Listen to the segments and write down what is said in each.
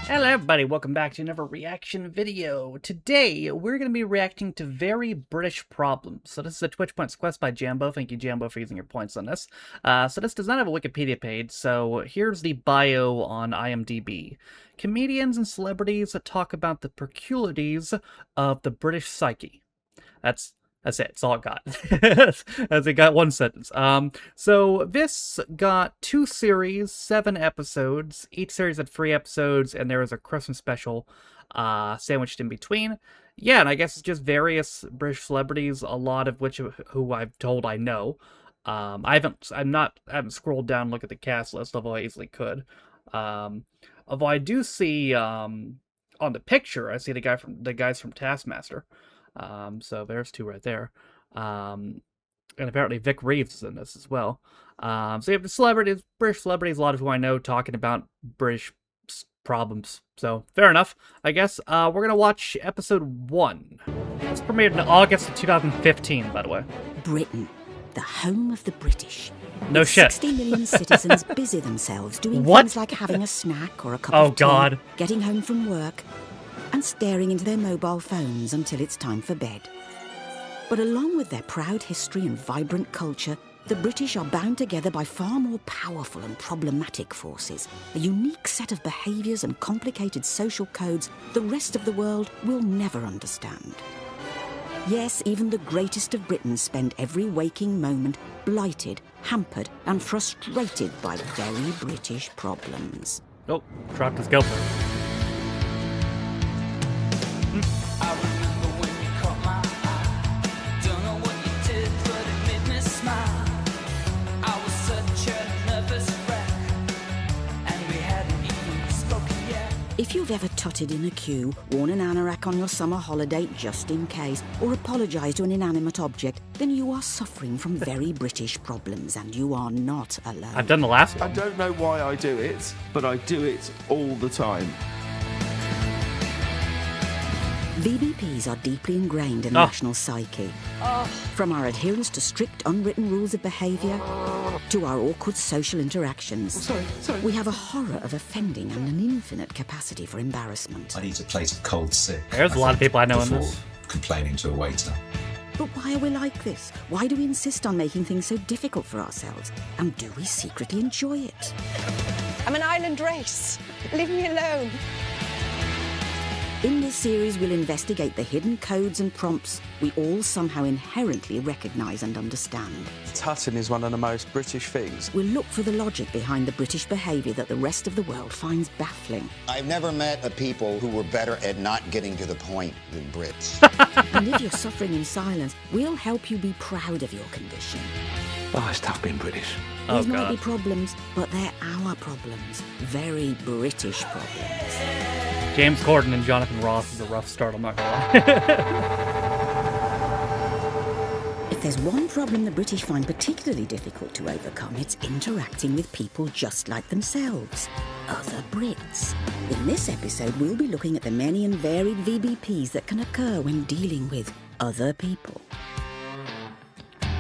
Hello everybody, welcome back to another reaction video. Today, we're going to be reacting to very British problems. So this is a Twitch Points quest by Jambo. Thank you, Jambo, for using your points on this. So this does not have a Wikipedia page, so here's the bio on IMDb. Comedians and celebrities that talk about the peculiarities of the British psyche. That's it. That's all it got. As it got one sentence. So this got 2 series, 7 episodes. Each series had 3 episodes, and there was a Christmas special sandwiched in between. Yeah, and I guess it's just various British celebrities, a lot of which who I've told I know. I haven't scrolled down and looked at the cast list, although I easily could. Although I do see on the picture, I see the guys from Taskmaster. So there's 2 right there. And apparently Vic Reeves is in this as well. So you have the celebrities, British celebrities, a lot of who I know talking about British problems. So fair enough, I guess. We're gonna watch episode 1. It's premiered in August of 2015, by the way. Britain, the home of the British. No shit. 60 million citizens busy themselves doing things like having a snack or a cup of tea, getting home from work, and staring into their mobile phones until it's time for bed. But along with their proud history and vibrant culture, the British are bound together by far more powerful and problematic forces, a unique set of behaviours and complicated social codes the rest of the world will never understand. Yes, even the greatest of Britons spend every waking moment blighted, hampered and frustrated by very British problems. Oh, dropped his gopher. I remember when you caught my eye. Don't know what you did, but it made me smile. I was such a nervous wreck, and we hadn't even spoken yet. If you've ever tutted in a queue, worn an anorak on your summer holiday just in case, or apologised to an inanimate object, then you are suffering from very British problems, and you are not alone. I've done the last one. I don't know why I do it, but I do it all the time. VBPs are deeply ingrained in the national psyche. From our adherence to strict unwritten rules of behaviour, to our awkward social interactions. Sorry. We have a horror of offending and an infinite capacity for embarrassment. I need a plate of cold sick. There's a lot of people I know in this. Complaining to a waiter. But why are we like this? Why do we insist on making things so difficult for ourselves? And do we secretly enjoy it? I'm an island race. Leave me alone. In this series, we'll investigate the hidden codes and prompts we all somehow inherently recognise and understand. Tutting is one of the most British things. We'll look for the logic behind the British behaviour that the rest of the world finds baffling. I've never met a people who were better at not getting to the point than Brits. And if you're suffering in silence, we'll help you be proud of your condition. Oh, it's tough being British. These might be problems, but they're our problems. Very British problems. James Corden and Jonathan Ross is a rough start, I'm not gonna lie. If there's one problem the British find particularly difficult to overcome, it's interacting with people just like themselves, other Brits. In this episode, we'll be looking at the many and varied VBPs that can occur when dealing with other people.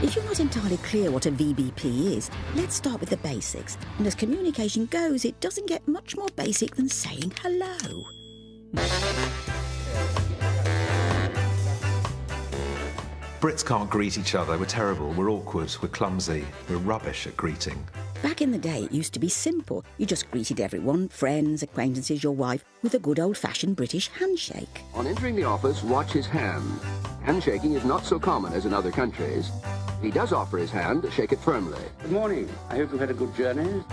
If you're not entirely clear what a VBP is, let's start with the basics. And as communication goes, it doesn't get much more basic than saying hello. Brits can't greet each other. We're terrible, we're awkward, we're clumsy, we're rubbish at greeting. Back in the day, it used to be simple. You just greeted everyone, friends, acquaintances, your wife, with a good old-fashioned British handshake. On entering the office, watch his hand. Handshaking is not so common as in other countries. If he does offer his hand, shake it firmly. Good morning. I hope you've had a good journey.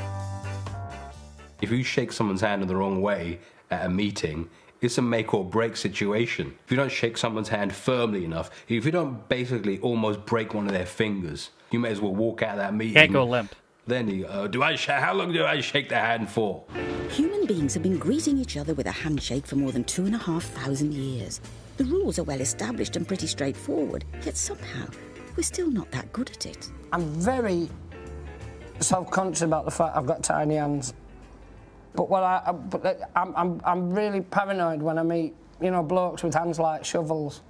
If you shake someone's hand in the wrong way at a meeting, it's a make or break situation. If you don't shake someone's hand firmly enough, if you don't basically almost break one of their fingers, you may as well walk out of that meeting. Can't go limp. Then you how long do I shake the hand for? Human beings have been greeting each other with a handshake for more than 2,500 years. The rules are well established and pretty straightforward, yet somehow we're still not that good at it. I'm very self-conscious about the fact I've got tiny hands. But I'm really paranoid when I meet, blokes with hands like shovels.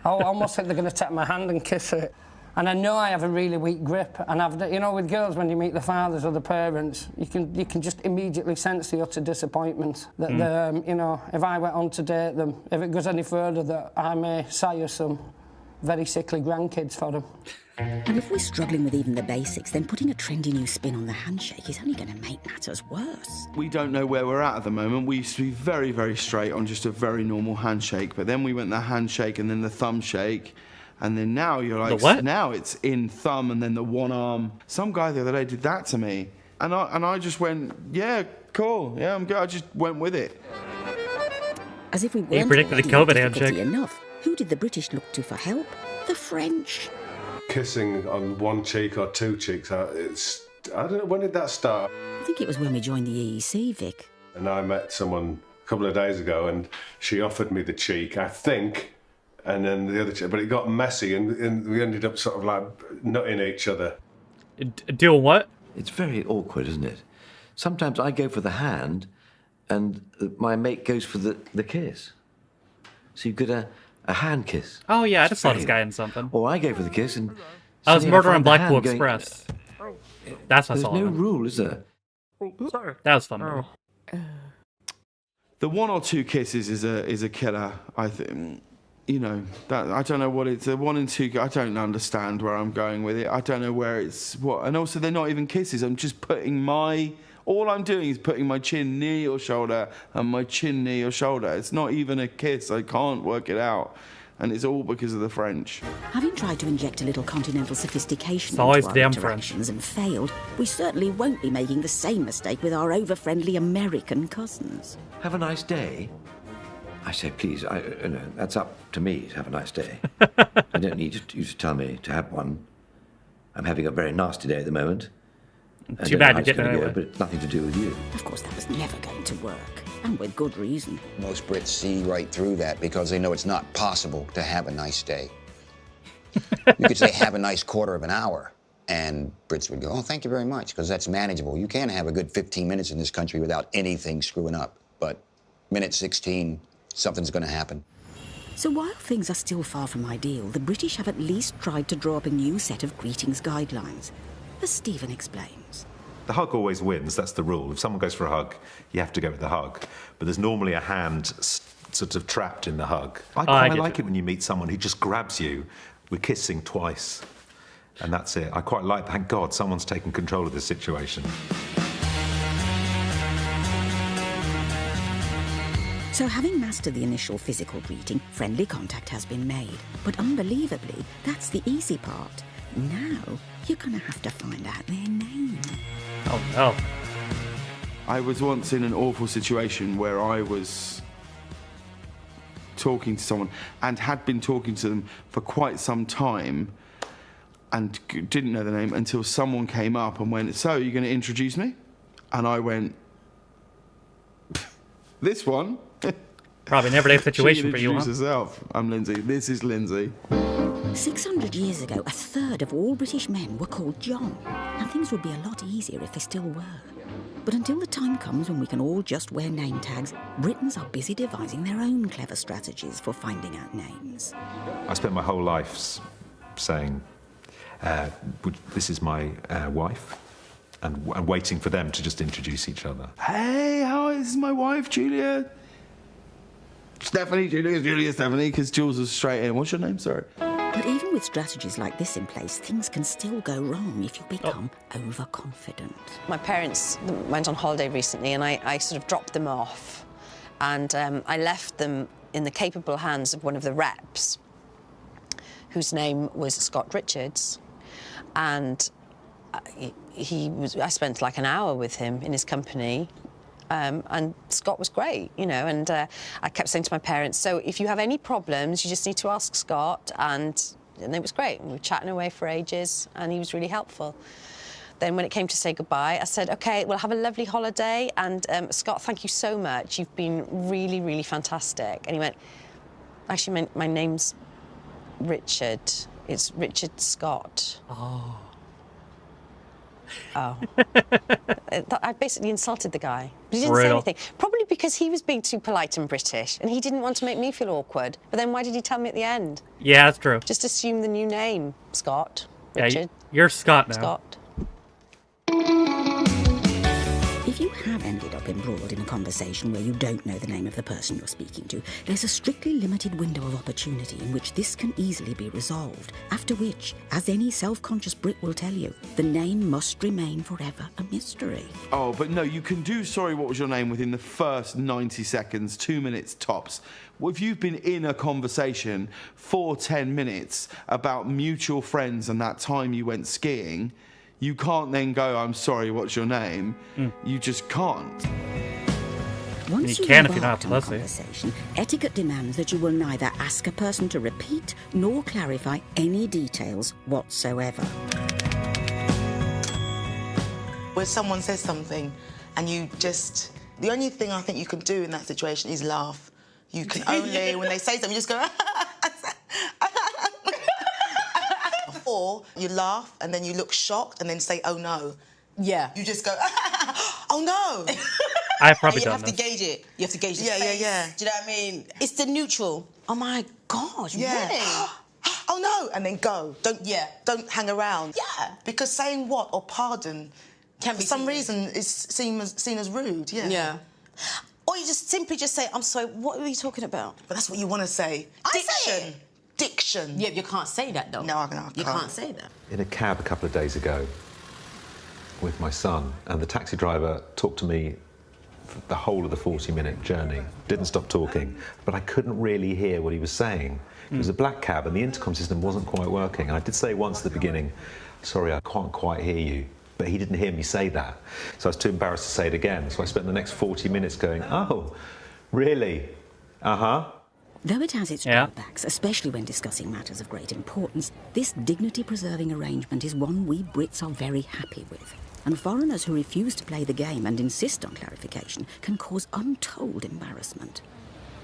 I almost think they're going to take my hand and kiss it. And I know I have a really weak grip, and you know, with girls, when you meet the fathers or the parents, you can just immediately sense the utter disappointment that you know, if I went on to date them, if it goes any further, that I may sire some very sickly grandkids for them. And if we're struggling with even the basics, then putting a trendy new spin on the handshake is only going to make matters worse. We don't know where we're at the moment. We used to be very, very straight on just a very normal handshake, but then we went the handshake and then the thumb shake, and then now you're like, now it's in thumb and then the one arm. Some guy the other day did that to me, and I just went, yeah, cool, yeah, I'm good. I just went with it. As if we weren't predicted the COVID handshake enough, who did the British look to for help? The French. Kissing on one cheek or two cheeks, I don't know, when did that start? I think it was when we joined the EEC, Vic. And I met someone a couple of days ago, and she offered me the cheek, I think, and then the other cheek, but it got messy, and we ended up sort of like nutting each other. Doing what? It's very awkward, isn't it? Sometimes I go for the hand, and my mate goes for the kiss. So you've got a hand kiss. Oh yeah, I just saw this guy in something. Or I go for the kiss and... I was Murder on Blackpool Express. That's what I saw. There's no rule, is there? That was fun. The one or two kisses is a killer, I think. You know, that I don't know what it's. The 1 and 2. I don't understand where I'm going with it. I don't know where it's what. And also, they're not even kisses. I'm just putting my. All I'm doing is putting my chin near your shoulder and my chin near your shoulder. It's not even a kiss. I can't work it out. And it's all because of the French. Having tried to inject a little continental sophistication into always our damn interactions and failed, we certainly won't be making the same mistake with our over-friendly American cousins. Have a nice day. I say, please, no, that's up to me to have a nice day. I don't need you to tell me to have one. I'm having a very nasty day at the moment. Too bad you didn't anyway. But it's nothing to do with you. Of course, that was never going to work, and with good reason. Most Brits see right through that because they know it's not possible to have a nice day. You could say, have a nice quarter of an hour, and Brits would go, oh, thank you very much, because that's manageable. You can have a good 15 minutes in this country without anything screwing up, but minute 16, something's going to happen. So while things are still far from ideal, the British have at least tried to draw up a new set of greetings guidelines, as Stephen explains. The hug always wins, that's the rule. If someone goes for a hug, you have to go with the hug. But there's normally a hand sort of trapped in the hug. I like it when you meet someone who just grabs you. We're kissing twice, and that's it. I quite like, thank God, someone's taken control of this situation. So having mastered the initial physical greeting, friendly contact has been made. But unbelievably, that's the easy part. Now, you're going to have to find out their name. Oh, no. I was once in an awful situation where I was talking to someone and had been talking to them for quite some time and didn't know the name until someone came up and went, so, you're going to introduce me? And I went, this one? Probably an everyday situation for you, huh? Introduce herself. I'm Lindsay. This is Lindsay. 600 years ago, a third of all British men were called John, and things would be a lot easier if they still were. But until the time comes when we can all just wear name tags, Britons are busy devising their own clever strategies for finding out names. I spent my whole life saying, this is my wife, and waiting for them to just introduce each other. Hey, this is my wife, Julia. Stephanie, Julia, Stephanie, because Jules was straight in. What's your name, sorry? But even with strategies like this in place, things can still go wrong if you become overconfident. My parents went on holiday recently, and I sort of dropped them off. And I left them in the capable hands of one of the reps, whose name was Scott Richards. And I spent like an hour with him in his company. And Scott was great, you know, and I kept saying to my parents, so if you have any problems, you just need to ask Scott, and it was great. We were chatting away for ages, and he was really helpful. Then when it came to say goodbye, I said, OK, well, have a lovely holiday, and Scott, thank you so much. You've been really, really fantastic. And he went, actually, my name's Richard. It's Richard Scott. Oh. Oh. I basically insulted the guy. But he didn't say Brutal. anything. Probably because he was being too polite and British, and he didn't want to make me feel awkward. But then why did he tell me at the end? Yeah, that's true. Just assume the new name, Scott. Yeah, Richard. you're Scott now. Scott. If you have ended up embroiled in a conversation where you don't know the name of the person you're speaking to, there's a strictly limited window of opportunity in which this can easily be resolved, after which, as any self-conscious Brit will tell you, the name must remain forever a mystery. Oh, but no, you can do sorry, what was your name within the first 90 seconds, 2 minutes tops. Well, if you've been in a conversation for 10 minutes about mutual friends and that time you went skiing, you can't then go, I'm sorry, what's your name? You just can't. Once You you've can if you're not embarked on a pussy. conversation, etiquette demands that you will neither ask a person to repeat nor clarify any details whatsoever. When someone says something and you just... The only thing I think you can do in that situation is laugh. You can only, when they say something, you just go... Or you laugh and then you look shocked and then say, oh no. Yeah. You just go, oh no. I've probably you done have to this. gauge it. You have to gauge the Yeah, face. yeah. Do you know what I mean? It's the neutral. Oh my God, Yeah. really? Oh no, and then go. Don't hang around. Yeah. Because saying what or pardon Can for be some seen reason is seen as rude. Yeah. Yeah. Or you just simply just say, I'm sorry, what were you talking about? But that's what you want to say. I say it. Diction. Yeah, you can't say that though. No, I can't. You can't say that. In a cab a couple of days ago with my son, and the taxi driver talked to me for the whole of the 40-minute journey. Didn't stop talking, but I couldn't really hear what he was saying. It was a black cab and the intercom system wasn't quite working. I did say once at the beginning, sorry, I can't quite hear you. But he didn't hear me say that. So I was too embarrassed to say it again. So I spent the next 40 minutes going, oh, really? Uh-huh. Though it has its drawbacks, especially when discussing matters of great importance, this dignity-preserving arrangement is one we Brits are very happy with. And foreigners who refuse to play the game and insist on clarification can cause untold embarrassment.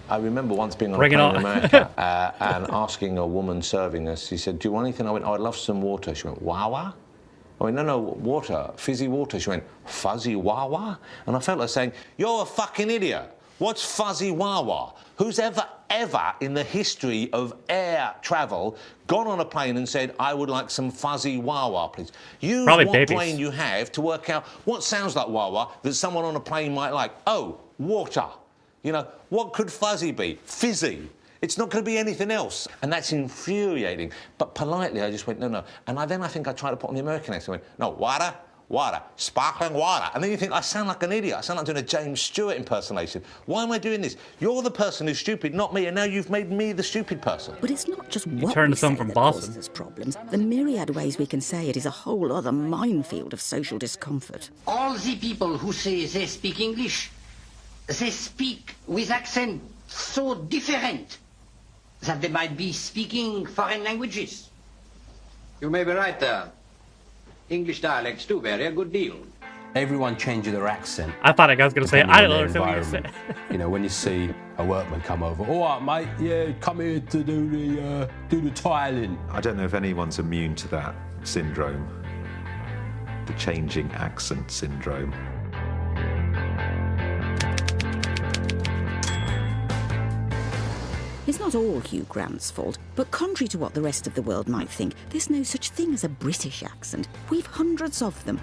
I remember once being on a plane in America and asking a woman serving us, she said, do you want anything? I went, oh, I'd love some water. She went, wawa? I went, no, water, fizzy water. She went, fuzzy wawa? And I felt like saying, you're a fucking idiot. What's fuzzy wawa? Who's ever in the history of air travel gone on a plane and said, I would like some fuzzy wawa, please? Use Probably what babies. brain you have to work out what sounds like wawa that someone on a plane might like. Oh, water. You know, what could fuzzy be? Fizzy. It's not going to be anything else. And that's infuriating. But politely, I just went, no. And I think I tried to put on the American accent. I went, no, water, sparkling water. And then you think, I sound like an idiot. I sound like doing a James Stewart impersonation. Why am I doing this? You're the person who's stupid, not me, and now you've made me the stupid person. But it's not just You what turned we to someone say from that Boston. causes us problems. The myriad ways we can say it is a whole other minefield of social discomfort. All the people who say they speak English, they speak with accent so different that they might be speaking foreign languages. You may be right there. English dialects do vary a good deal. Everyone changes their accent. I thought I was going to say, I don't depending on understand their what you're saying. You know, when you see a workman come over, all right, mate, yeah, come here to do the tiling. I don't know if anyone's immune to that syndrome, the changing accent syndrome. It's not all Hugh Grant's fault, but contrary to what the rest of the world might think, there's no such thing as a British accent. We've hundreds of them.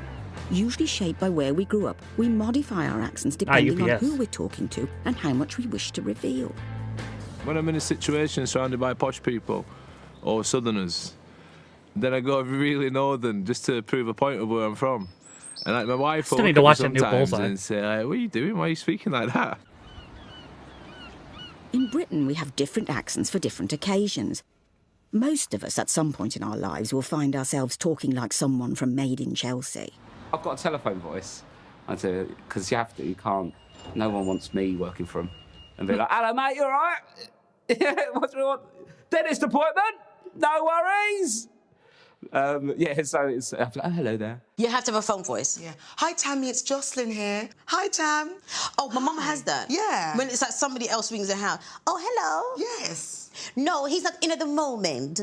Usually shaped by where we grew up, we modify our accents depending on who we're talking to and how much we wish to reveal. When I'm in a situation surrounded by posh people or southerners, then I go really northern just to prove a point of where I'm from. And like my wife will Still need look to at watch me that new sometimes Bullseye. and say, like, what are you doing? Why are you speaking like that? In Britain, we have different accents for different occasions. Most of us, at some point in our lives, will find ourselves talking like someone from Made in Chelsea. I've got a telephone voice. I do, because you have to, you can't. No one wants me working for them. And be like, hello, mate, you all right? What's wrong? Dentist appointment? No worries. Yeah, so it's, oh, hello there. You have to have a phone voice. Yeah. Hi, Tammy, it's Jocelyn here. Hi, Tam. Oh, my mum has that. Yeah. When it's like somebody else rings the house. Oh, hello. Yes. No, he's not in at the moment.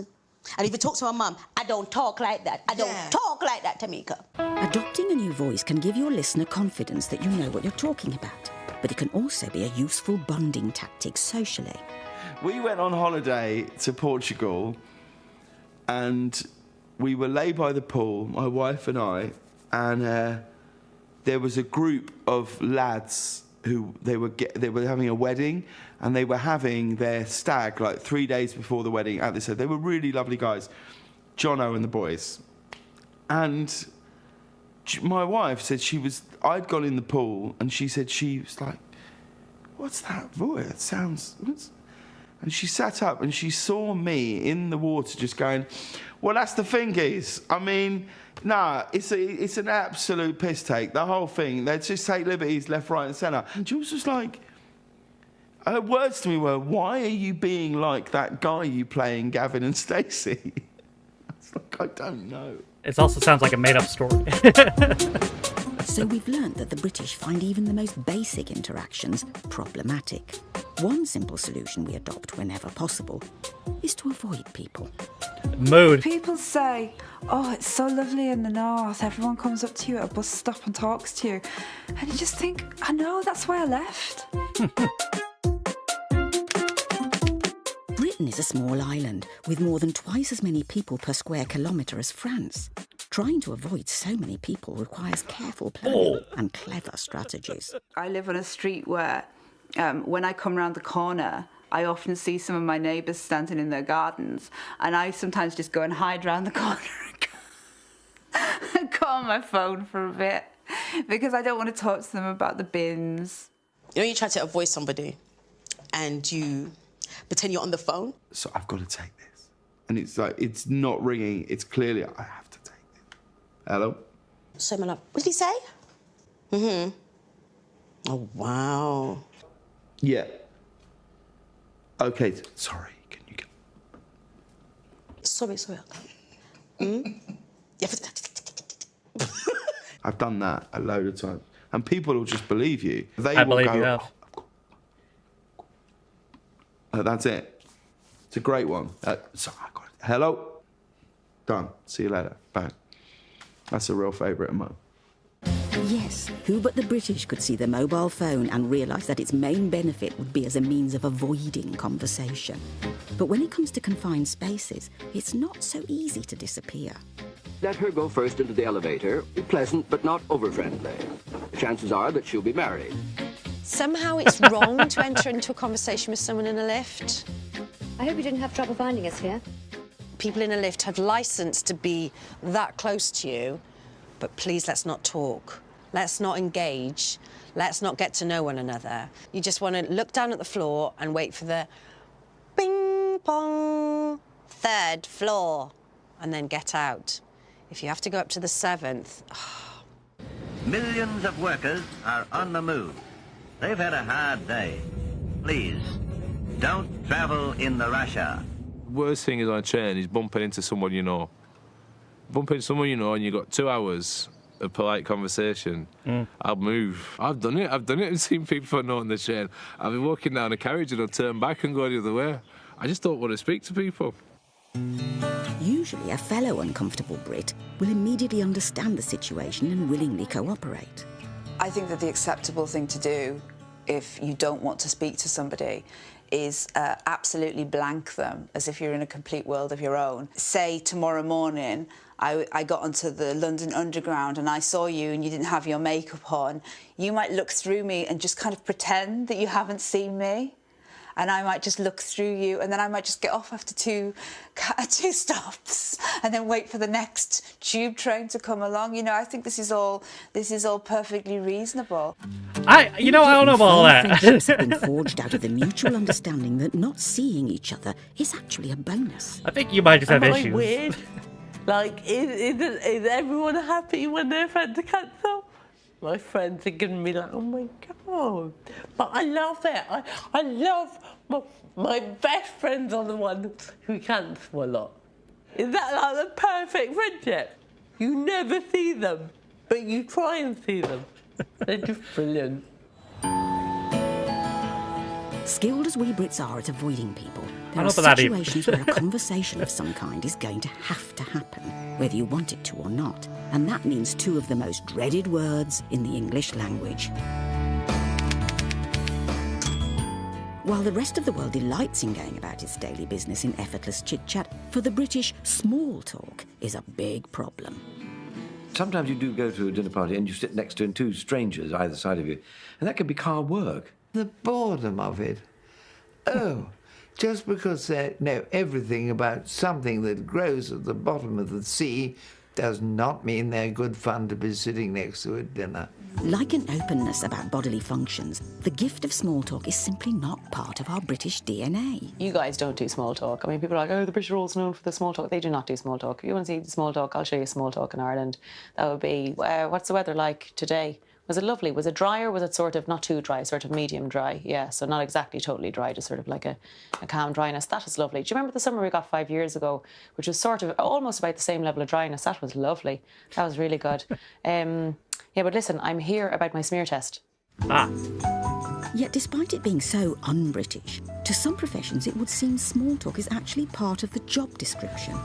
And if you talk to my mum, I don't talk like that. I don't talk like that, Tamika. Adopting a new voice can give your listener confidence that you know what you're talking about. But it can also be a useful bonding tactic socially. We went on holiday to Portugal and we were lay by the pool, my wife and I, and there was a group of lads who they were having a wedding, and they were having their stag like 3 days before the wedding at this. They were really lovely guys, Jono and the boys. And my wife said I'd gone in the pool, and she said she was like, "What's that voice? It sounds..." And she sat up and she saw me in the water just going, "Well, that's the thingies. I mean, nah, it's an absolute piss take, the whole thing. They just take liberties left, right and centre." And she was just like, her words to me were, "Why are you being like that guy you play in Gavin and Stacey?" I was like, I don't know. It also sounds like a made-up story. So we've learned that the British find even the most basic interactions problematic. One simple solution we adopt whenever possible is to avoid people. Mood. People say, "Oh, it's so lovely in the north. Everyone comes up to you at a bus stop and talks to you." And you just think, I know, that's why I left. Britain is a small island with more than twice as many people per square kilometre as France. Trying to avoid so many people requires careful planning and clever strategies. I live on a street where when I come round the corner, I often see some of my neighbours standing in their gardens, and I sometimes just go and hide round the corner and go on my phone for a bit because I don't want to talk to them about the bins. You know, you try to avoid somebody and you pretend you're on the phone. So I've got to take this. And it's like, it's not ringing. It's clearly, I have to take it. Hello? So, my love, what did he say? Mm-hmm. Oh, wow. Yeah. Okay, sorry, can you get... Sorry. Yeah. I've done that a load of times. And people will just believe you. I believe you have. That's it. It's a great one. Sorry, I got it. Hello? Done. See you later. Bang. That's a real favourite of mine. Yes, who but the British could see the mobile phone and realise that its main benefit would be as a means of avoiding conversation. But when it comes to confined spaces, it's not so easy to disappear. Let her go first into the elevator. Be pleasant, but not over-friendly. Chances are that she'll be married. Somehow it's wrong to enter into a conversation with someone in a lift. I hope you didn't have trouble finding us here. People in a lift have licence to be that close to you, but please let's not talk. Let's not engage. Let's not get to know one another. You just want to look down at the floor and wait for the bing pong, 3rd floor, and then get out. If you have to go up to the 7th... Millions of workers are on the move. They've had a hard day. Please, don't travel in the rush hour. Worst thing is on a train is bumping into someone you know. Bumping into someone you know and you've got 2 hours of polite conversation. I'll move. I've done it. I've seen people I know on the train. I'll be walking down a carriage and I'll turn back and go the other way. I just don't want to speak to people. Usually a fellow uncomfortable Brit will immediately understand the situation and willingly cooperate. I think that the acceptable thing to do if you don't want to speak to somebody is absolutely blank them as if you're in a complete world of your own. Say tomorrow morning I got onto the London Underground and I saw you and you didn't have your makeup on. You might look through me and just kind of pretend that you haven't seen me. And I might just look through you, and then I might just get off after two stops, and then wait for the next tube train to come along. You know, I think this is all perfectly reasonable. I don't know about all that. Friendships have been forged out of the mutual understanding that not seeing each other is actually a bonus. I think you might just have Am issues. I weird? Like, is everyone happy when their friends are cancelled? My friends are giving me like, oh my God. But I love it. I love my best friends are the ones who cancel a lot. Is that like the perfect friendship? You never see them, but you try and see them. They're just brilliant. Skilled as we Brits are at avoiding people, there I are don't know about that either. situations where a conversation of some kind is going to happen, whether you want it to or not. And that means two of the most dreaded words in the English language. While the rest of the world delights in going about its daily business in effortless chit-chat, for the British, small talk is a big problem. Sometimes you do go to a dinner party and you sit next to two strangers either side of you, and that can be hard work. The boredom of it. Oh, just because they know everything about something that grows at the bottom of the sea does not mean they're good fun to be sitting next to at dinner. Like an openness about bodily functions, the gift of small talk is simply not part of our British DNA. You guys don't do small talk. I mean, people are like, oh, the British are always known for the small talk. They do not do small talk. If you want to see small talk, I'll show you small talk in Ireland. That would be, what's the weather like today? Was it lovely? Was it dry or was it sort of not too dry, sort of medium dry? Yeah, so not exactly totally dry, just sort of like a calm dryness. That is lovely. Do you remember the summer we got 5 years ago, which was sort of almost about the same level of dryness? That was lovely. That was really good. Yeah, but listen, I'm here about my smear test. Yet despite it being so un-British, to some professions it would seem small talk is actually part of the job description.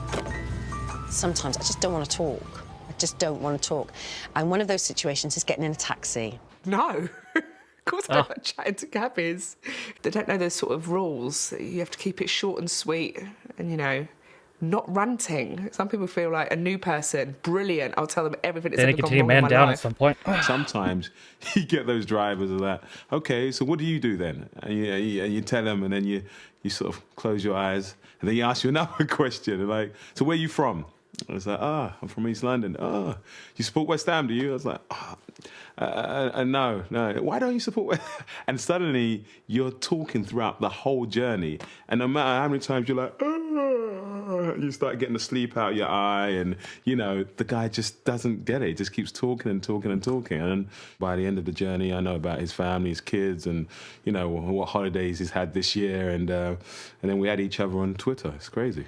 Sometimes I just don't want to talk. I just don't want to talk. And one of those situations is getting in a taxi. No. Of course I don't like chatting to cabbies. They don't know those sort of rules. You have to keep it short and sweet and, you know, not ranting. Some people feel like a new person, brilliant. I'll tell them everything that's ever gone wrong in my life. down at some point. Sometimes you get those drivers of that. Okay, so what do you do then? And you tell them, and then you sort of close your eyes, and then you ask you another question. They're like, so where are you from? I was like, I'm from East London. You support West Ham, do you? I was like, no. Why don't you support West Ham? And suddenly you're talking throughout the whole journey, and no matter how many times you're like, you start getting the sleep out your eye, and you know the guy just doesn't get it. He just keeps talking and talking and talking, and by the end of the journey, I know about his family, his kids, and you know what holidays he's had this year, and then we add each other on Twitter. It's crazy.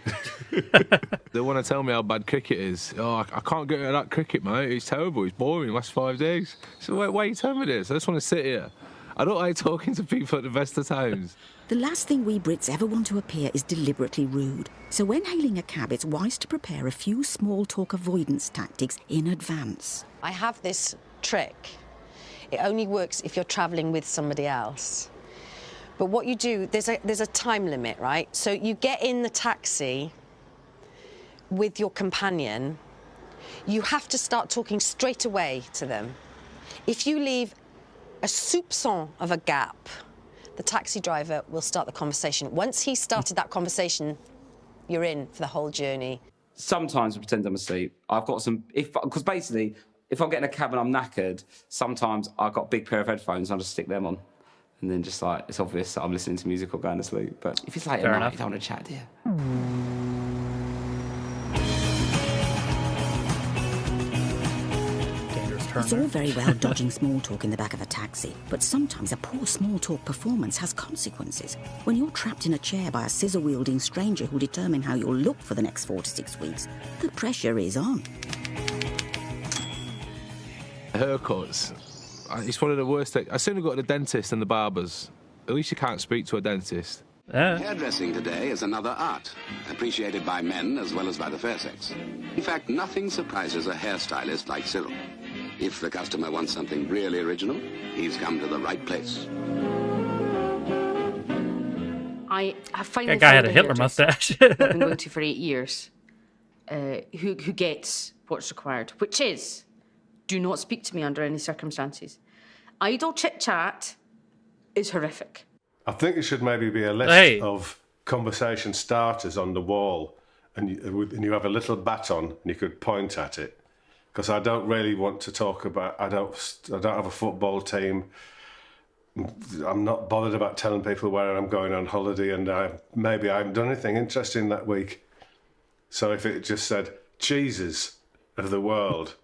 They want to tell me how bad cricket is. Oh, I can't get rid of that cricket, mate. It's terrible. It's boring. Last 5 days. So why are you telling me this? I just want to sit here. I don't like talking to people at the best of times. The last thing we Brits ever want to appear is deliberately rude. So when hailing a cab, it's wise to prepare a few small talk avoidance tactics in advance. I have this trick. It only works if you're travelling with somebody else. But what you do, there's a time limit, right? So you get in the taxi with your companion. You have to start talking straight away to them. If you leave a soupçon of a gap, the taxi driver will start the conversation. Once he's started that conversation, you're in for the whole journey. Sometimes I pretend I'm asleep. I've got some, because basically, if I'm getting a cab and I'm knackered, sometimes I've got a big pair of headphones and I'll just stick them on. And then just like, it's obvious that I'm listening to music or going to sleep. But if it's late at night, you don't want to chat, do you? It's all very well dodging small talk in the back of a taxi, but sometimes a poor small talk performance has consequences. When you're trapped in a chair by a scissor-wielding stranger who'll determine how you'll look for the next 4 to 6 weeks, the pressure is on. Haircuts. It's one of the worst things. I sooner go to the dentist than the barbers. At least you can't speak to a dentist. Hairdressing today is another art, appreciated by men as well as by the fair sex. In fact, nothing surprises a hairstylist like Cyril. If the customer wants something really original, he's come to the right place. I finally that guy had found a Hitler mustache. I've been going to for 8 years, who gets what's required, which is, do not speak to me under any circumstances. Idle chit-chat is horrific. I think it should maybe be a list of conversation starters on the wall, and you have a little baton and you could point at it. Because I don't really want to talk about, I don't have a football team. I'm not bothered about telling people where I'm going on holiday, and maybe I haven't done anything interesting that week. So if it just said, Jesus of the world,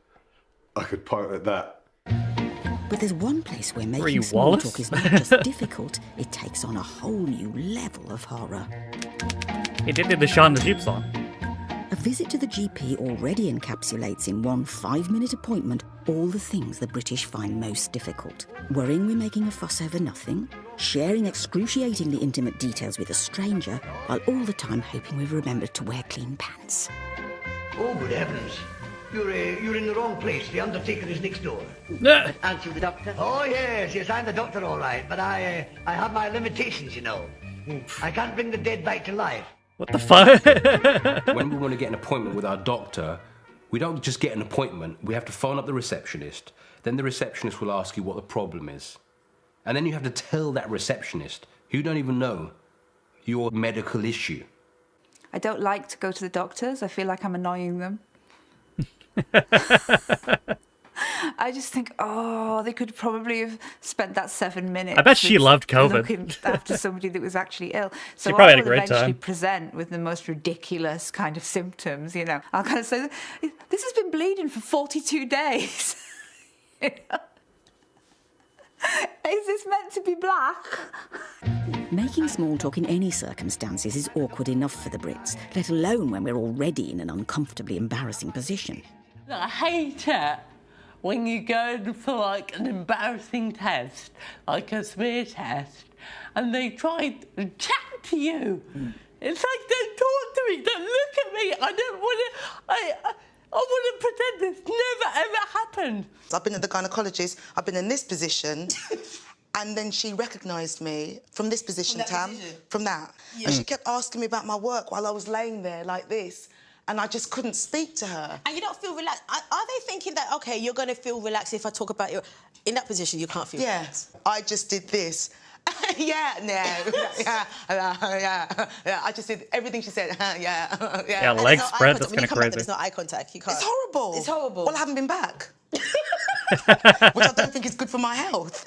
I could point at that. But there's one place where making small talk is not just difficult, it takes on a whole new level of horror. He did the Shaun the Sheep song. Of visit to the GP already encapsulates in one 5-minute appointment all the things the British find most difficult. Worrying we're making a fuss over nothing, sharing excruciatingly intimate details with a stranger, while all the time hoping we've remembered to wear clean pants. Oh, good heavens. You're in the wrong place. The undertaker is next door. Aren't you the doctor? Oh, yes, I'm the doctor, all right. But I have my limitations, you know. I can't bring the dead back to life. What the fuck? When we want to get an appointment with our doctor, we don't just get an appointment. We have to phone up the receptionist. Then the receptionist will ask you what the problem is. And then you have to tell that receptionist, who you don't even know, your medical issue. I don't like to go to the doctors. I feel like I'm annoying them. I just think, oh, they could probably have spent that 7 minutes. I bet she loved COVID. Looking after somebody that was actually ill. So she probably I had a great eventually time. present with the most ridiculous kind of symptoms, you know. I'll kind of say, this has been bleeding for 42 days. Is this meant to be black? Making small talk in any circumstances is awkward enough for the Brits, let alone when we're already in an uncomfortably embarrassing position. I hate it when you go for like an embarrassing test, like a smear test, and they try to chat to you. It's like, don't talk to me, don't look at me. I don't want to. I want to pretend this never ever happened. I've been at the gynaecologist. I've been in this position. And then she recognised me from this position, Tam. From that. Yeah. And she kept asking me about my work while I was laying there like this. And I just couldn't speak to her. And you don't feel relaxed. Are they thinking that, OK, you're going to feel relaxed if I talk about your... In that position, you can't feel relaxed? I just did this. Yeah. I just did everything she said. Yeah. Yeah, legs spread, that's kind of crazy. There's no eye contact, you can't. It's horrible. It's horrible. Well, I haven't been back. Which I don't think is good for my health.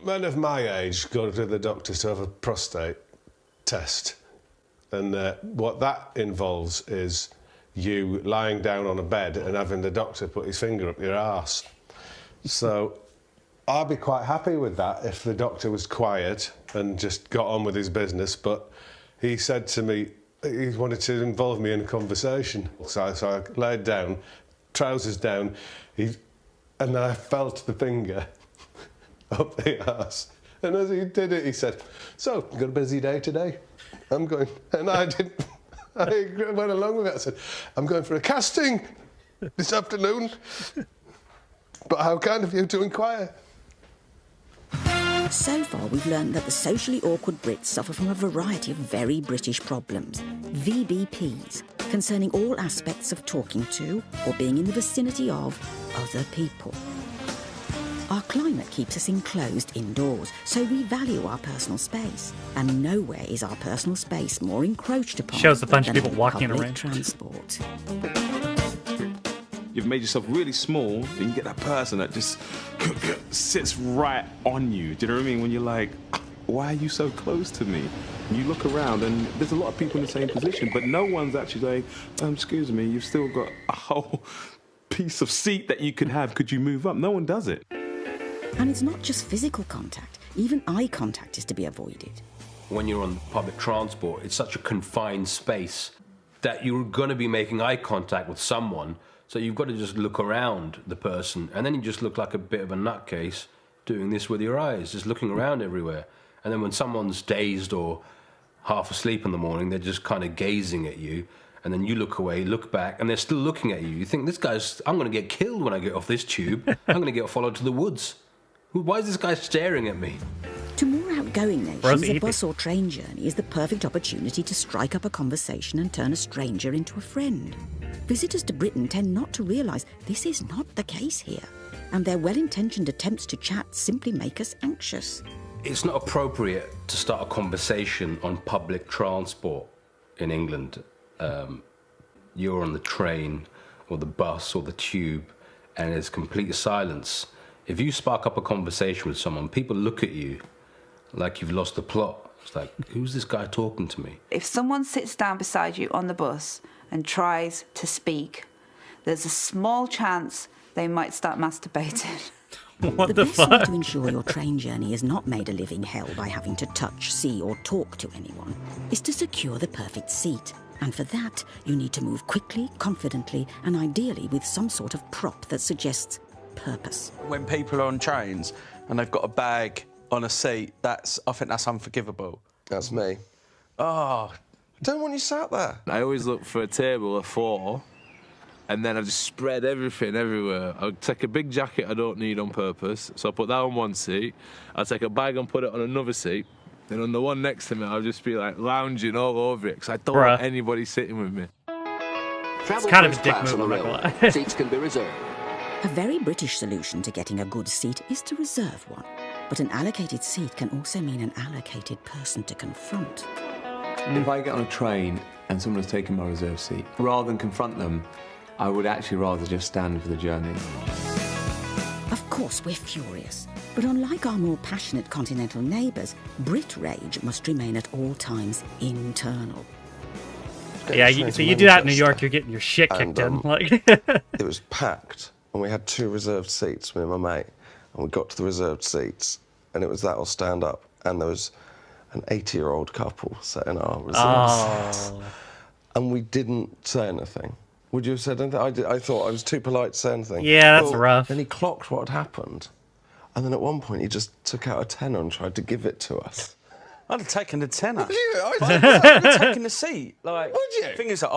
Men of my age go to the doctor to have a prostate test. And what that involves is you lying down on a bed and having the doctor put his finger up your arse. So I'd be quite happy with that if the doctor was quiet and just got on with his business, but he said to me he wanted to involve me in a conversation. So I laid down, trousers down, and I felt the finger up the arse. And as he did it, he said, "So, you got a busy day today?" I'm going, and I went along with it. I said, "I'm going for a casting this afternoon, but how kind of you to inquire." So far, we've learned that the socially awkward Brits suffer from a variety of very British problems. VBPs, concerning all aspects of talking to or being in the vicinity of other people. Our climate keeps us enclosed indoors, so we value our personal space. And nowhere is our personal space more encroached upon Shows a bunch of than people on walking public around. transport. You've made yourself really small, and you get that person that just sits right on you. Do you know what I mean? When you're like, why are you so close to me? And you look around, and there's a lot of people in the same position, but no one's actually like, excuse me, you've still got a whole piece of seat that you could have. Could you move up? No one does it. And it's not just physical contact. Even eye contact is to be avoided. When you're on public transport, it's such a confined space that you're going to be making eye contact with someone, so you've got to just look around the person, and then you just look like a bit of a nutcase doing this with your eyes, just looking around everywhere. And then when someone's dazed or half asleep in the morning, they're just kind of gazing at you, and then you look away, look back, and they're still looking at you. You think, I'm going to get killed when I get off this tube. I'm going to get followed to the woods. Why is this guy staring at me? To more outgoing nations, a bus or train journey is the perfect opportunity to strike up a conversation and turn a stranger into a friend. Visitors to Britain tend not to realise this is not the case here, and their well-intentioned attempts to chat simply make us anxious. It's not appropriate to start a conversation on public transport in England. You're on the train or the bus or the tube, and there's complete silence. If you spark up a conversation with someone, people look at you like you've lost the plot. It's like, who's this guy talking to me? If someone sits down beside you on the bus and tries to speak, there's a small chance they might start masturbating. The best way to ensure your train journey is not made a living hell by having to touch, see or talk to anyone is to secure the perfect seat. And for that, you need to move quickly, confidently, and ideally with some sort of prop that suggests purpose. When people are on trains and they've got a bag on a seat, I think that's unforgivable. That's me. Oh, I don't want you sat there. I always look for a table of 4, and then I just spread everything everywhere. I'll take a big jacket I don't need on purpose, so I'll put that on one seat. I'll take a bag and put it on another seat. Then on the one next to me, I'll just be like lounging all over it, because I don't want anybody sitting with me. It's kind of a dick move, I'm not gonna lie. Seats can be reserved. A very British solution to getting a good seat is to reserve one. But an allocated seat can also mean an allocated person to confront. If I get on a train and someone has taken my reserved seat, rather than confront them, I would actually rather just stand for the journey. Of course, we're furious. But unlike our more passionate continental neighbours, Brit rage must remain at all times internal. Yeah, so you do that in New York, you're getting your shit kicked in. Like, it was packed, and we had 2 reserved seats, me and my mate, and we got to the reserved seats, and it was that or stand up, and there was an 80-year-old couple sat in our reserved seats, and we didn't say anything. Would you have said anything? I thought I was too polite to say anything. Yeah, that's rough. Then he clocked what had happened, and then at one point he just took out a tenner and tried to give it to us. I'd have taken the tenner. Would you? I'd have taken the seat. Like, would you? The thing is that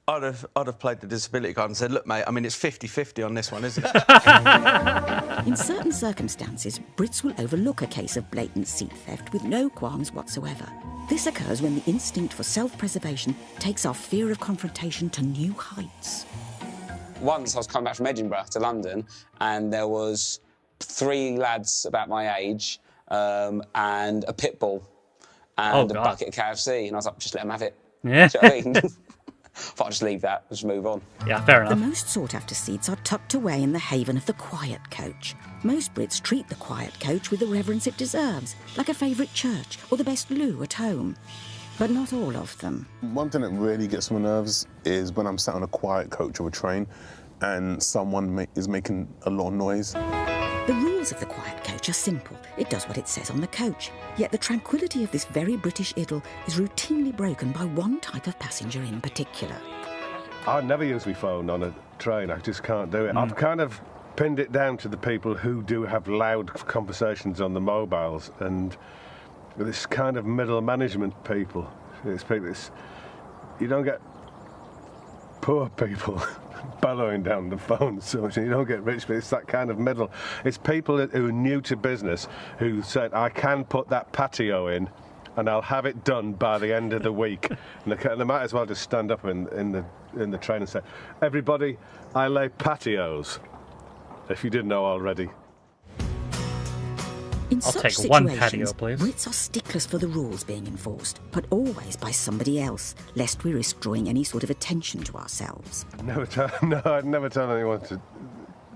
I'd have played the disability card and said, look, mate, I mean, it's 50-50 on this one, isn't it? In certain circumstances, Brits will overlook a case of blatant seat theft with no qualms whatsoever. This occurs when the instinct for self-preservation takes our fear of confrontation to new heights. Once I was coming back from Edinburgh to London, and there was 3 lads about my age and a pit bull and a bucket of KFC, and I was like, just let them have it. Yeah. Do you know what I mean? Thought I'd just leave that, just move on. Yeah, fair enough. The most sought-after seats are tucked away in the haven of the quiet coach. Most Brits treat the quiet coach with the reverence it deserves, like a favourite church or the best loo at home. But not all of them. One thing that really gets on my nerves is when I'm sat on a quiet coach or a train and someone is making a lot of noise. The rules of the quiet coach are simple. It does what it says on the coach. Yet the tranquility of this very British idyll is routinely broken by one type of passenger in particular. I never use my phone on a train. I just can't do it. I've kind of pinned it down to the people who do have loud conversations on the mobiles, and this kind of middle management people. You don't get poor people bellowing down the phone so much, and you don't get rich, but it's that kind of middle. It's people who are new to business who said, I can put that patio in and I'll have it done by the end of the week. And they might as well just stand up in the train and say, everybody, I lay patios, if you didn't know already. In I'll such take one situations, patio, please. Brits are sticklers for the rules being enforced, but always by somebody else, lest we risk drawing any sort of attention to ourselves. I'd never tell anyone to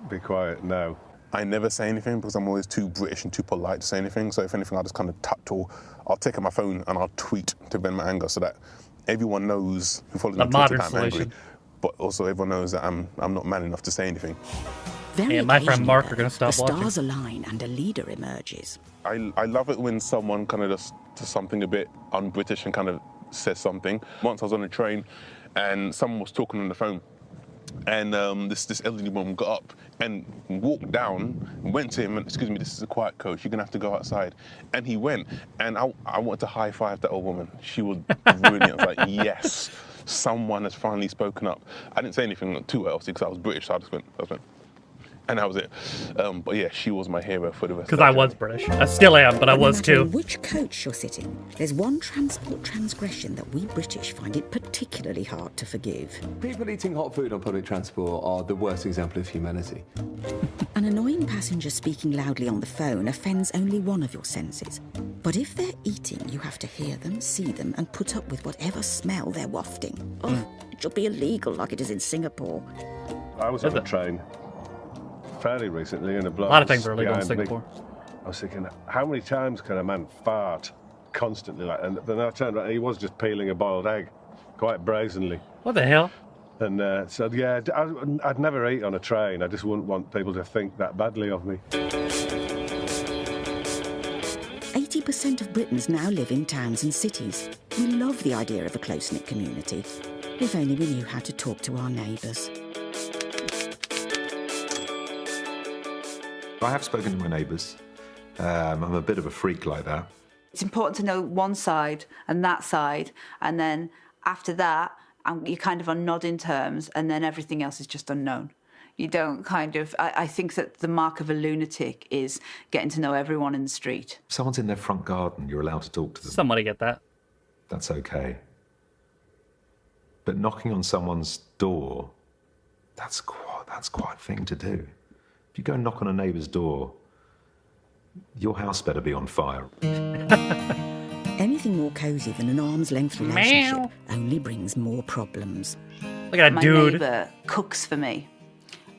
be quiet, no. I never say anything because I'm always too British and too polite to say anything. So if anything, I'll just kind of tap or I'll take out my phone and I'll tweet to vent my anger so that everyone knows who follows me on Twitter that I'm angry. But also everyone knows that I'm not man enough to say anything. Very my friend Mark occasionally, are going to stop the watching. stars align and a leader emerges. I love it when someone kind of just does something a bit un-British and kind of says something. Once I was on a train and someone was talking on the phone, and this elderly woman got up and walked down, went to him and, excuse me, this is a quiet coach, you're going to have to go outside. And he went, and I wanted to high-five that old woman. She was brilliant. I was like, yes, someone has finally spoken up. I didn't say anything too else because I was British, so I just went. And that was it. But yeah, she was my hero for the rest of the Because I was British. I still am, but I was No matter too. in which coach you're sitting, there's one transport transgression that we British find it particularly hard to forgive. People eating hot food on public transport are the worst example of humanity. An annoying passenger speaking loudly on the phone offends only one of your senses. But if they're eating, you have to hear them, see them, and put up with whatever smell they're wafting. Oh, it should be illegal like it is in Singapore. I was on a train fairly recently, and a bloke A lot of things are illegal in behind me. Singapore. I was thinking, how many times can a man fart constantly like? And then I turned around, and he was just peeling a boiled egg, quite brazenly. What the hell? And so yeah, I'd never eat on a train. I just wouldn't want people to think that badly of me. 80% of Britons now live in towns and cities. We love the idea of a close-knit community. If only we knew how to talk to our neighbours. I have spoken to my neighbours. I'm a bit of a freak like that. It's important to know one side, and then after that, you're kind of on nodding terms, and then everything else is just unknown. You don't kind of... I think that the mark of a lunatic is getting to know everyone in the street. If someone's in their front garden, you're allowed to talk to them. Somebody get that. That's okay. But knocking on someone's door, that's quite a thing to do. If you go and knock on a neighbour's door, your house better be on fire. Anything more cosy than an arm's-length relationship only brings more problems. Look at that dude. My neighbour cooks for me.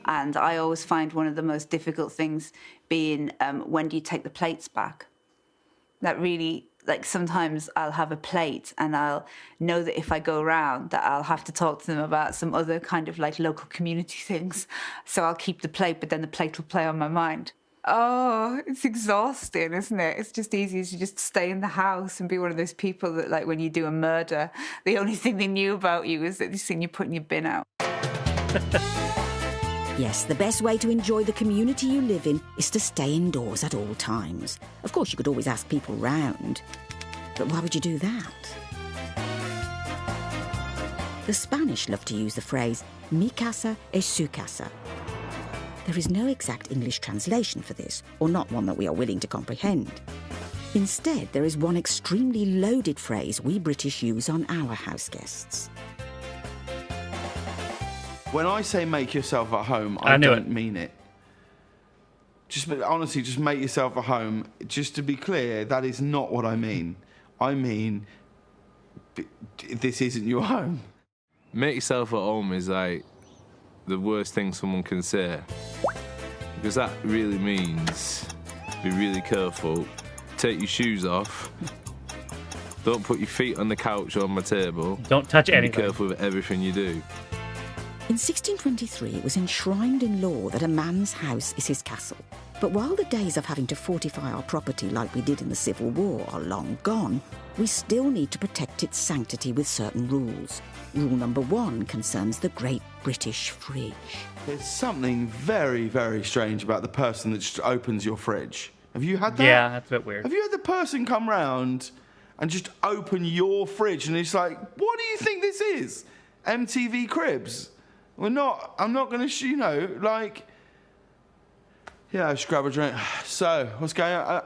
And I always find one of the most difficult things being when do you take the plates back? That really, like, sometimes I'll have a plate and I'll know that if I go around that I'll have to talk to them about some other kind of like local community things. So I'll keep the plate, but then the plate will play on my mind. Oh, it's exhausting, isn't it? It's just easier to just stay in the house and be one of those people that, like, when you do a murder, the only thing they knew about you is that they've seen you putting your bin out. Yes, the best way to enjoy the community you live in is to stay indoors at all times. Of course, you could always ask people round, but why would you do that? The Spanish love to use the phrase, mi casa es su casa. There is no exact English translation for this, or not one that we are willing to comprehend. Instead, there is one extremely loaded phrase we British use on our house guests. When I say make yourself at home, I don't mean it. Honestly, just make yourself at home. Just to be clear, that is not what I mean. I mean, this isn't your home. Make yourself at home is like the worst thing someone can say. Because that really means be really careful. Take your shoes off. Don't put your feet on the couch or on my table. Don't touch anything. Be careful with everything you do. In 1623, it was enshrined in law that a man's house is his castle. But while the days of having to fortify our property like we did in the Civil War are long gone, we still need to protect its sanctity with certain rules. Rule number 1 concerns the Great British Fridge. There's something very, very strange about the person that just opens your fridge. Have you had that? Yeah, that's a bit weird. Have you had the person come round and just open your fridge and it's like, what do you think this is? MTV Cribs? I'm not going to, like... Yeah, I should grab a drink. So, what's going on?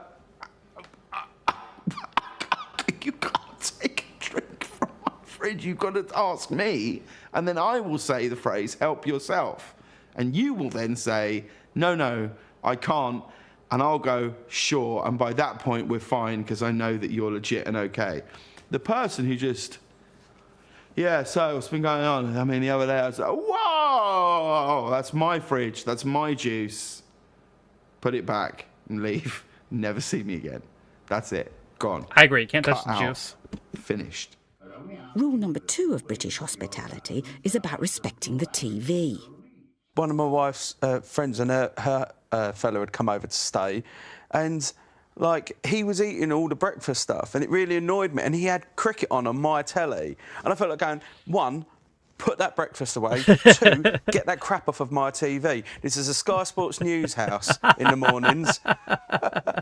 You can't take a drink from my fridge. You've got to ask me, and then I will say the phrase, help yourself. And you will then say, no, I can't. And I'll go, sure. And by that point, we're fine, because I know that you're legit and okay. The person who just... Yeah, so what's been going on? I mean, the other day I was like, whoa, that's my fridge, that's my juice. Put it back and leave. Never see me again. That's it. Gone. I agree. Can't touch the juice. Finished. Rule number 2 of British hospitality is about respecting the TV. One of my wife's friends and her fellow had come over to stay, and like he was eating all the breakfast stuff, and it really annoyed me. And he had cricket on my telly, and I felt like going, 1, put that breakfast away. 2, get that crap off of my TV. This is a Sky Sports News house in the mornings.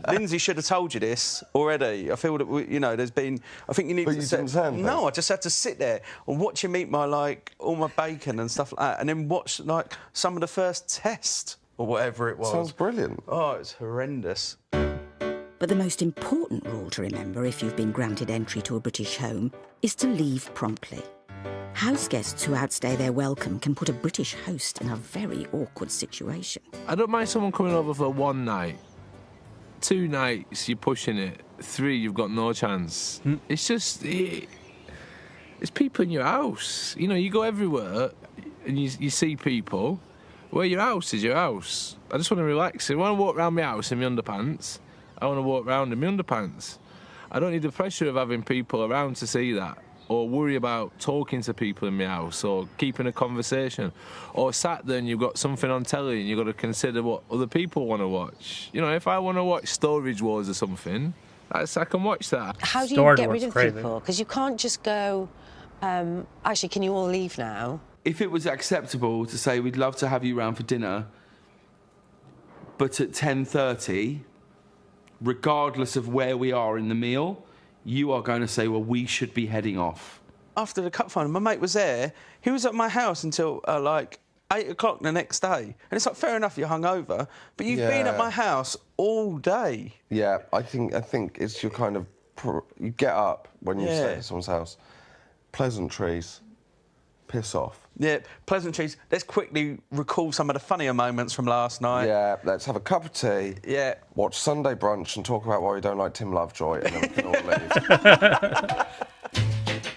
Lindsay should have told you this already. I feel that there's been. I think you need to. You didn't say anything? No, I just had to sit there and watch him eat all my bacon and stuff like that, and then watch like some of the first test or whatever it was. Sounds brilliant. Oh, it's horrendous. But the most important rule to remember if you've been granted entry to a British home is to leave promptly. House guests who outstay their welcome can put a British host in a very awkward situation. I don't mind someone coming over for 1 night. 2 nights, you're pushing it. 3, you've got no chance. It's just... it's people in your house. You go everywhere and you see people. Well, your house is your house. I just want to relax. If I want to walk around my house in my underpants, I want to walk around in my underpants. I don't need the pressure of having people around to see that, or worry about talking to people in my house, or keeping a conversation, or sat there and you've got something on telly and you've got to consider what other people want to watch. If I want to watch Storage Wars or something, I can watch that. How do you get rid of people? Because you can't just go, actually, can you all leave now? If it was acceptable to say we'd love to have you round for dinner, but at 10:30, regardless of where we are in the meal, you are going to say, well, we should be heading off. After the cup final, my mate was there. He was at my house until, like, 8 o'clock the next day. And it's like, fair enough, you're hungover, but you've been at my house all day. Yeah, I think it's your kind of... You get up when you stay at someone's house. Pleasantries. Piss off. Yeah, pleasantries. Let's quickly recall some of the funnier moments from last night. Yeah, let's have a cup of tea. Yeah. Watch Sunday Brunch and talk about why we don't like Tim Lovejoy, and then we can all leave.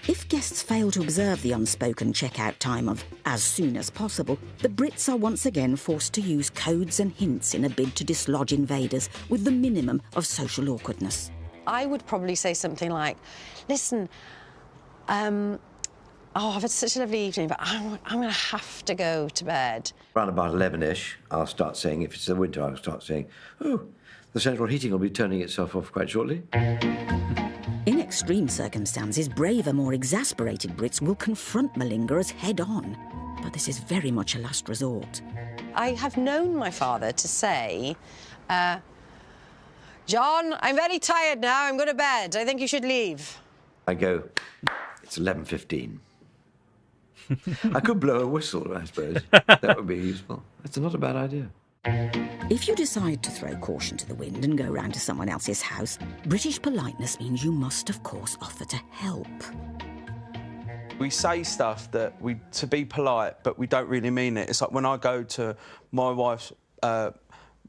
If guests fail to observe the unspoken checkout time of as soon as possible, the Brits are once again forced to use codes and hints in a bid to dislodge invaders with the minimum of social awkwardness. I would probably say something like, listen, oh, I've had such a lovely evening, but I'm going to have to go to bed. Around about 11-ish, I'll start saying, if it's the winter, I'll start saying, oh, the central heating will be turning itself off quite shortly. In extreme circumstances, braver, more exasperated Brits will confront malingers head-on. But this is very much a last resort. I have known my father to say, John, I'm very tired now, I'm going to bed. I think you should leave. I go, it's 11:15. I could blow a whistle, I suppose. That would be useful. That's not a bad idea. If you decide to throw caution to the wind and go round to someone else's house, British politeness means you must, of course, offer to help. We say stuff to be polite, but we don't really mean it. It's like when I go to my wife's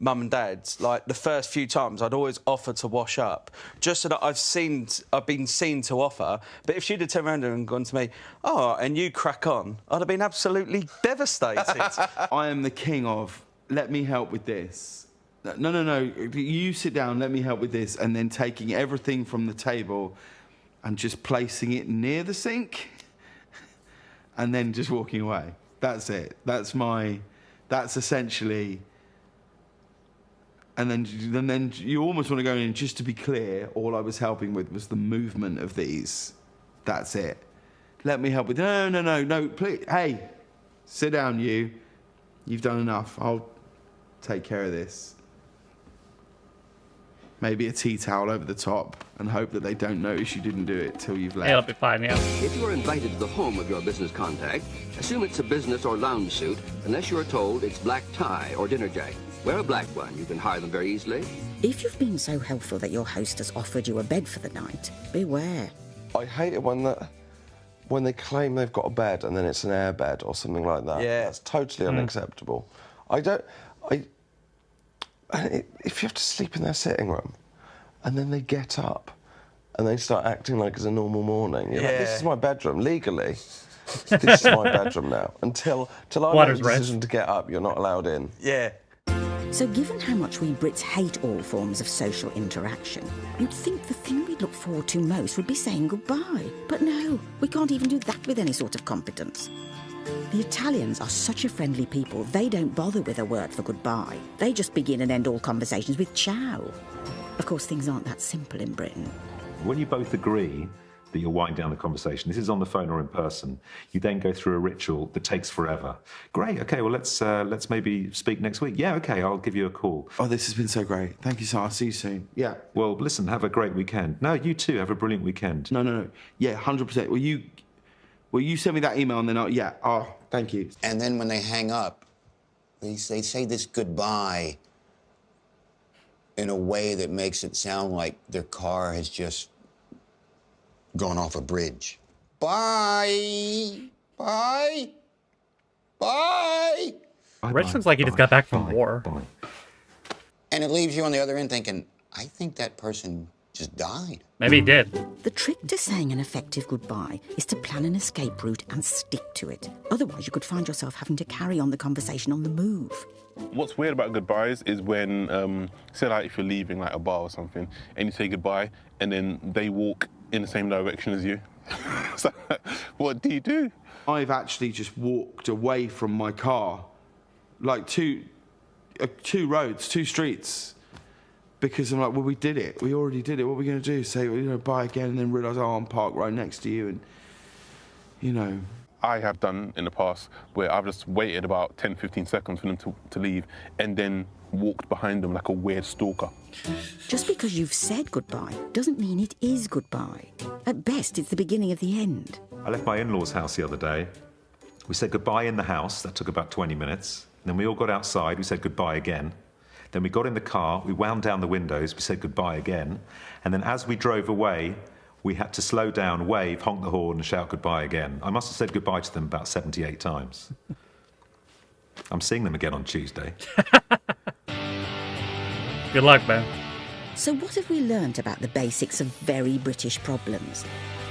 mum and dad's, like the first few times I'd always offer to wash up, just so that I've been seen to offer. But if she'd have turned around and gone to me, oh, and you crack on, I'd have been absolutely devastated. I am the king of, let me help with this. No, you sit down, let me help with this, and then taking everything from the table and just placing it near the sink and then just walking away. That's it. That's essentially... And then you almost want to go in, just to be clear, all I was helping with was the movement of these. That's it. Let me help with... No, please. Hey, sit down, you. You've done enough. I'll take care of this. Maybe a tea towel over the top and hope that they don't notice you didn't do it till you've left. It'll be fine, yeah. If you are invited to the home of your business contact, assume it's a business or lounge suit, unless you are told it's black tie or dinner jacket. Wear a black one. You can hire them very easily. If you've been so helpful that your host has offered you a bed for the night, beware. I hate it when they claim they've got a bed and then it's an air bed or something like that. Yeah. That's totally unacceptable. If you have to sleep in their sitting room and then they get up and they start acting like it's a normal morning, you're like, this is my bedroom, legally. This is my bedroom now. Until I make a decision to get up, you're not allowed in. Yeah. So given how much we Brits hate all forms of social interaction, you'd think the thing we'd look forward to most would be saying goodbye. But no, we can't even do that with any sort of competence. The Italians are such a friendly people, they don't bother with a word for goodbye. They just begin and end all conversations with ciao. Of course, things aren't that simple in Britain. When you both agree that you're winding down the conversation, this is on the phone or in person, you then go through a ritual that takes forever. Great, okay, well, let's maybe speak next week. Yeah, okay, I'll give you a call. Oh, this has been so great. Thank you, sir. I'll see you soon. Yeah. Well, listen, have a great weekend. No, you too, have a brilliant weekend. No. Yeah, 100%. Will you send me that email and then oh, thank you. And then when they hang up, they say this goodbye in a way that makes it sound like their car has just gone off a bridge. Bye. Bye. Bye. Rich looks like he just got back from war. And it leaves you on the other end thinking, I think that person just died. Maybe he did. The trick to saying an effective goodbye is to plan an escape route and stick to it. Otherwise, you could find yourself having to carry on the conversation on the move. What's weird about goodbyes is when, say like if you're leaving like a bar or something, and you say goodbye, and then they walk in the same direction as you. So, what do you do? I've actually just walked away from my car, like two roads, 2 streets, because I'm like, well, we did it. We already did it. What are we going to do? Say, you know, bye again, and then realise, oh, I'm parked right next to you, and, you know. I have done in the past where I've just waited about 10, 15 seconds for them to leave and then walked behind them like a weird stalker. Just because you've said goodbye doesn't mean it is goodbye. At best, it's the beginning of the end. I left my in-laws' house the other day. We said goodbye in the house. That took about 20 minutes. And then we all got outside. We said goodbye again. Then we got in the car. We wound down the windows. We said goodbye again. And then as we drove away, we had to slow down, wave, honk the horn, and shout goodbye again. I must have said goodbye to them about 78 times. I'm seeing them again on Tuesday. Good luck, man. So what have we learnt about the basics of very British problems?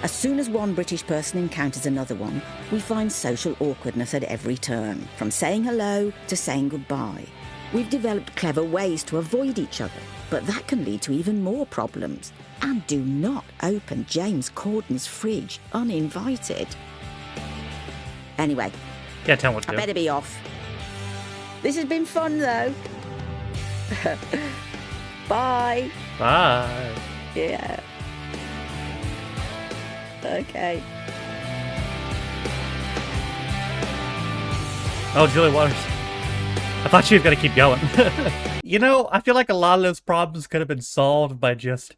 As soon as one British person encounters another one, we find social awkwardness at every turn, from saying hello to saying goodbye. We've developed clever ways to avoid each other, but that can lead to even more problems. And do not open James Corden's fridge uninvited. Anyway, can't tell what to I do. better be off. This has been fun, though. Bye. Bye. Yeah. Okay. Oh, Julie Waters. I thought she was going to keep going. You know, I feel like a lot of those problems could have been solved by just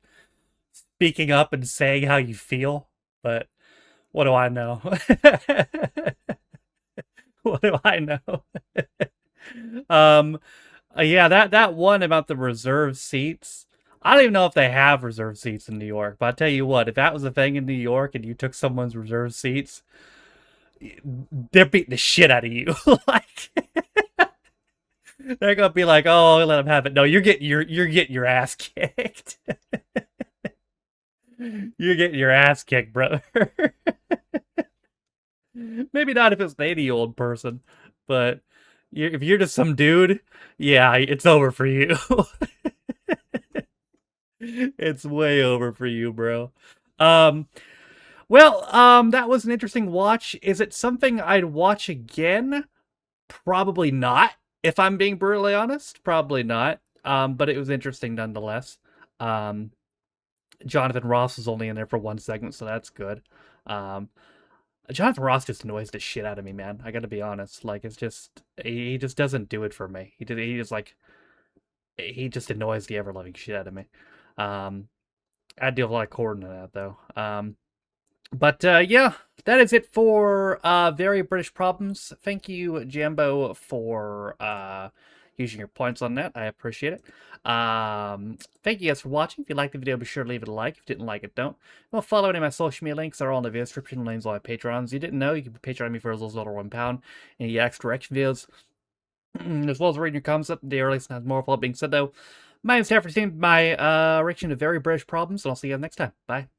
speaking up and saying how you feel. But what do I know? What do I know? Yeah, that one about the reserved seats. I don't even know if they have reserved seats in New York, but I'll tell you what, if that was a thing in New York and you took someone's reserved seats, they're beating the shit out of you. Like, they're gonna be like, "Oh, let them have it." No, you're getting your ass kicked. You're getting your ass kicked, brother. Maybe not if it's an 80-year-old person, but if you're just some dude, yeah, it's over for you. It's way over for you, bro. That was an interesting watch. Is it something I'd watch again? Probably not. If I'm being brutally honest, probably not. But it was interesting nonetheless. Jonathan Ross was only in there for one segment, so that's good. Jonathan Ross just annoys the shit out of me, man. I gotta be honest. Like, it's just, he just doesn't do it for me. He just annoys the ever-loving shit out of me. I do have a lot of Corden in that, though. Yeah, that is it for Very British Problems. Thank you, Jambo, for using your points on that. I appreciate it. Thank you guys for watching. If you liked the video, be sure to leave it a like. If you didn't like it, don't. Well, follow any of my social media links. They're all in the video description. Links on my Patrons. You didn't know, you can Patreon me for as little as £1 and you get extra reaction videos, as well as reading your comments up the earliest and has more. With all that being said, though, my name's Stafford. My reaction to Very British Problems, and I'll see you guys next time. Bye.